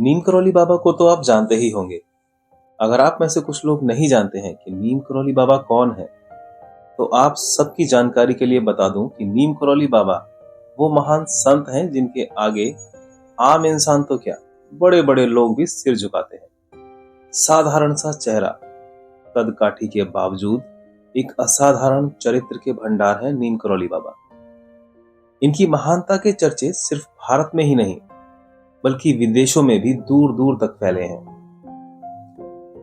नीम करौली बाबा को तो आप जानते ही होंगे। अगर आप में से कुछ लोग नहीं जानते हैं कि नीम करौली बाबा कौन है, तो आप सबकी जानकारी के लिए बता दूं कि नीम करौली बाबा वो महान संत हैं जिनके आगे आम इंसान तो क्या, बड़े बड़े लोग भी सिर झुकाते हैं। साधारण सा चेहरा, कद काठी के बावजूद एक असाधारण चरित्र के भंडार है नीम करौली बाबा। इनकी महानता के चर्चे सिर्फ भारत में ही नहीं, बल्कि विदेशों में भी दूर दूर तक फैले हैं।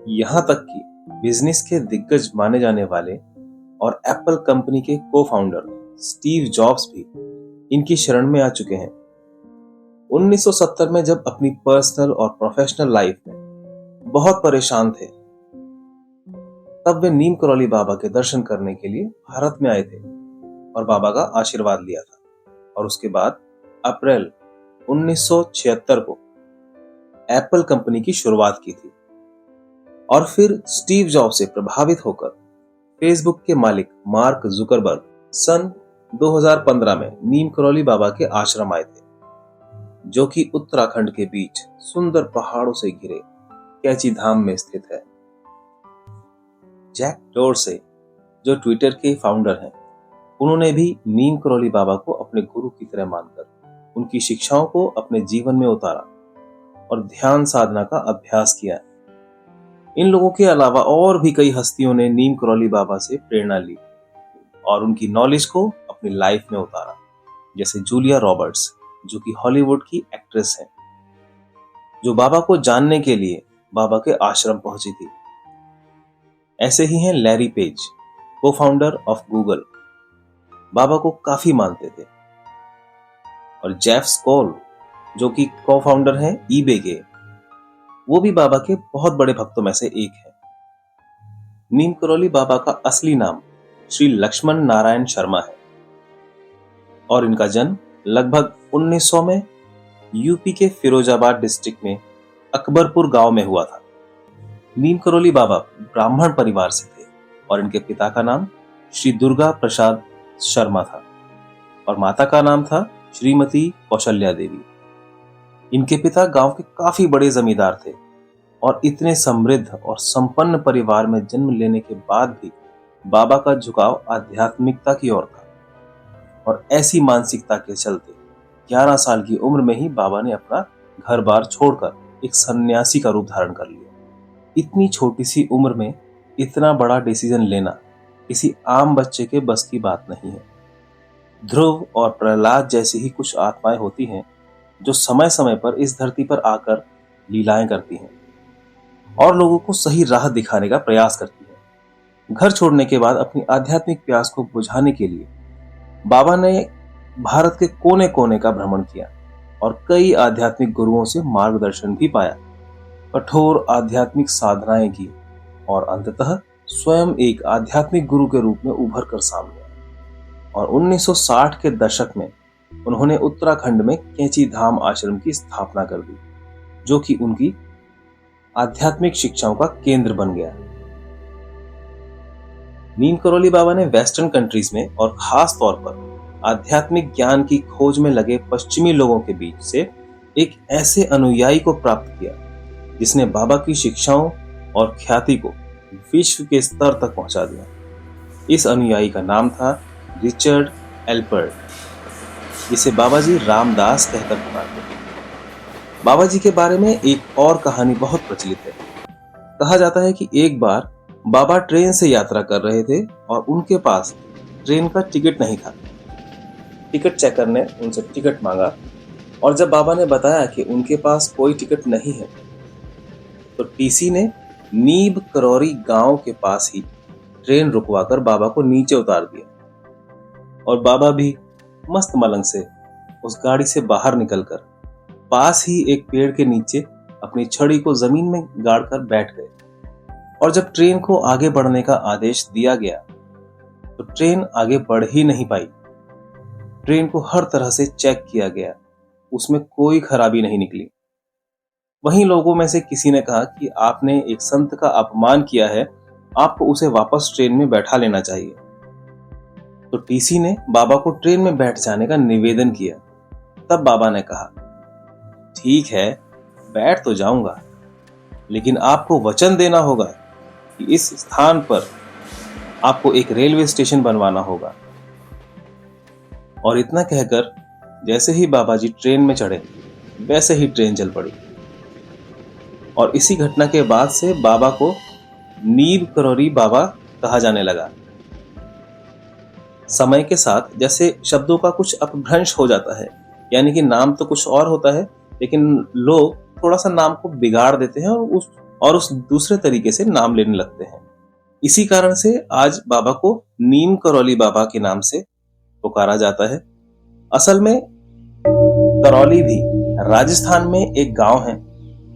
यहां तक कि बिजनेस के दिग्गज माने जाने वाले और एप्पल कंपनी के को फाउंडर स्टीव जॉब्स भी इनकी शरण में आ चुके हैं। 1970 में जब अपनी पर्सनल और प्रोफेशनल लाइफ में बहुत परेशान थे, तब वे नीम करौली बाबा के दर्शन करने के लिए भारत में आए थे और बाबा का आशीर्वाद लिया था। और उसके बाद अप्रैल 1976 को एप्पल कंपनी की शुरुआत की थी। और फिर स्टीव जॉब से प्रभावित होकर फेसबुक के मालिक मार्क जुकरबर्ग सन 2015 में नीम करौली बाबा के आश्रम आए थे, जो कि उत्तराखंड के बीच सुंदर पहाड़ों से घिरे कैची धाम में स्थित है। जैक डोर्से, जो ट्विटर के फाउंडर हैं, उन्होंने भी नीम करौली बाबा को अपने गुरु की तरह मानकर उनकी शिक्षाओं को अपने जीवन में उतारा और ध्यान साधना का अभ्यास किया। इन लोगों के अलावा और भी कई हस्तियों ने नीम करौली बाबा से प्रेरणा ली और उनकी नॉलेज को अपनी लाइफ में उतारा, जैसे जूलिया रॉबर्ट्स, जो कि हॉलीवुड की एक्ट्रेस हैं, जो बाबा को जानने के लिए बाबा के आश्रम पहुंची थी। ऐसे ही हैं लैरी पेज, को फाउंडर ऑफ गूगल, बाबा को काफी मानते थे। और जेफ स्कॉल, जो कि को फाउंडर हैं ईबे के, वो भी बाबा के बहुत बड़े भक्तों में से एक है। नीम करौली बाबा का असली नाम श्री लक्ष्मण नारायण शर्मा है और इनका जन्म लगभग 1900 में यूपी के फिरोजाबाद डिस्ट्रिक्ट में अकबरपुर गांव में हुआ था। नीम करौली बाबा ब्राह्मण परिवार से थे और इनके पिता का नाम श्री दुर्गा प्रसाद शर्मा था और माता का नाम था श्रीमती कौशल्या देवी। इनके पिता गांव के काफी बड़े जमींदार थे और इतने समृद्ध और संपन्न परिवार में जन्म लेने के बाद भी बाबा का झुकाव आध्यात्मिकता की ओर था। और ऐसी मानसिकता के चलते 11 साल की उम्र में ही बाबा ने अपना घर बार छोड़कर एक सन्यासी का रूप धारण कर लिया। इतनी छोटी सी उम्र में इतना बड़ा डिसीजन लेना किसी आम बच्चे के बस की बात नहीं है। ध्रुव और प्रहलाद जैसी ही कुछ आत्माएं होती हैं जो समय समय पर इस धरती पर आकर लीलाएं करती हैं और लोगों को सही राह दिखाने का प्रयास करती हैं। घर छोड़ने के बाद अपनी आध्यात्मिक प्यास को बुझाने के लिए बाबा ने भारत के कोने कोने का भ्रमण किया और कई आध्यात्मिक गुरुओं से मार्गदर्शन भी पाया, कठोर आध्यात्मिक साधनाएं की और अंततः स्वयं एक आध्यात्मिक गुरु के रूप में उभर कर सामने आए। और 1960 के दशक में उन्होंने उत्तराखंड में कैची धाम आश्रम की स्थापना कर दी, जो कि उनकी आध्यात्मिक शिक्षाओं का केंद्र बन गया। नीम करौली बाबा ने वेस्टर्न कंट्रीज में और खास तौर पर आध्यात्मिक ज्ञान की खोज में लगे पश्चिमी लोगों के बीच से एक ऐसे अनुयायी को प्राप्त किया जिसने बाबा की शिक्षाओं और ख्याति को विश्व के स्तर तक पहुंचा दिया। इस अनुयायी का नाम था रिचर्ड एल्पर्ट, जिसे बाबा जी रामदास कहकर पुकारते थे। बाबा जी के बारे में एक और कहानी बहुत प्रचलित है। कहा जाता है कि एक बार बाबा ट्रेन से यात्रा कर रहे थे और उनके पास ट्रेन का टिकट नहीं था। टिकट चेकर ने उनसे टिकट मांगा और जब बाबा ने बताया कि उनके पास कोई टिकट नहीं है, तो टीसी ने नीम करौली गांव के पास ही ट्रेन रुकवाकर बाबा को नीचे उतार दिया और बाबा भी मस्त मलंग से उस गाड़ी से बाहर निकलकर पास ही एक पेड़ के नीचे अपनी छड़ी को जमीन में गाड़कर बैठ गए। और जब ट्रेन को आगे बढ़ने का आदेश दिया गया तो ट्रेन आगे बढ़ ही नहीं पाई। ट्रेन को हर तरह से चेक किया गया, उसमें कोई खराबी नहीं निकली। वहीं लोगों में से किसी ने कहा कि आपने एक संत का अपमान किया है, आपको उसे वापस ट्रेन में बैठा लेना चाहिए। तो टीसी ने बाबा को ट्रेन में बैठ जाने का निवेदन किया। तब बाबा ने कहा, ठीक है, बैठ तो जाऊंगा, लेकिन आपको वचन देना होगा कि इस स्थान पर आपको एक रेलवे स्टेशन बनवाना होगा। और इतना कहकर जैसे ही बाबा जी ट्रेन में चढ़े, वैसे ही ट्रेन चल पड़ी। और इसी घटना के बाद से बाबा को नीम करौरी बाबा कहा जाने लगा। समय के साथ जैसे शब्दों का कुछ अपभ्रंश हो जाता है, यानी कि नाम तो कुछ और होता है, लेकिन लोग थोड़ा सा नाम को बिगाड़ देते हैं और उस दूसरे तरीके से नाम लेने लगते हैं। इसी कारण से आज बाबा को नीम करौली बाबा के नाम से पुकारा जाता है। असल में करौली भी राजस्थान में एक गांव है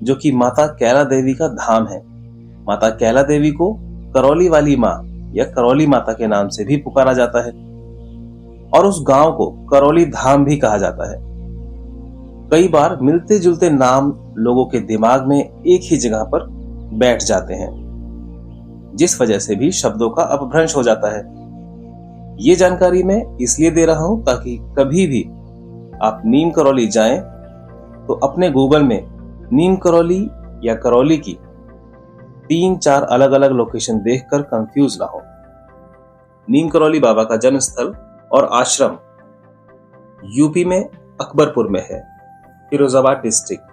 जो कि माता कैला देवी का धाम है। माता कैला देवी को करौली वाली माँ या करौली माता के नाम से भी पुकारा जाता है और उस गांव को करौली धाम भी कहा जाता है। कई बार मिलते जुलते नाम लोगों के दिमाग में एक ही जगह पर बैठ जाते हैं, जिस वजह से भी शब्दों का अपभ्रंश हो जाता है। ये जानकारी मैं इसलिए दे रहा हूं ताकि कभी भी आप नीम करौली जाएं तो अपने गूगल में नीम करौली या करौली की 3-4 अलग अलग लोकेशन देखकर कंफ्यूज ना हो। नीम करौली बाबा का जन्म स्थल और आश्रम यूपी में अकबरपुर में है, फिरोजाबाद डिस्ट्रिक्ट,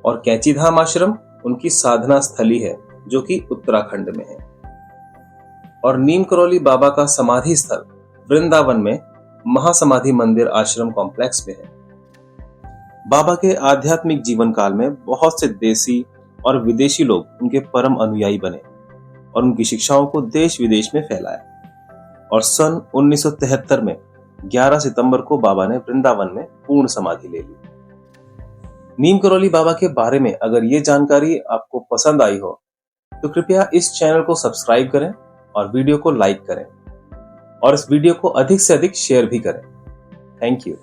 और कैंची धाम आश्रम उनकी साधना स्थली है जो कि उत्तराखंड में है। और नीम करौली बाबा का समाधि स्थल वृंदावन में महासमाधि मंदिर आश्रम कॉम्प्लेक्स में है। बाबा के आध्यात्मिक जीवन काल में बहुत से देसी और विदेशी लोग उनके परम अनुयायी बने और उनकी शिक्षाओं को देश विदेश में फैलाया। और सन 1973 में 11 सितंबर को बाबा ने वृंदावन में पूर्ण समाधि ले ली। नीम करौली बाबा के बारे में अगर ये जानकारी आपको पसंद आई हो तो कृपया इस चैनल को सब्सक्राइब करें और वीडियो को लाइक करें और इस वीडियो को अधिक से अधिक शेयर भी करें। Thank you.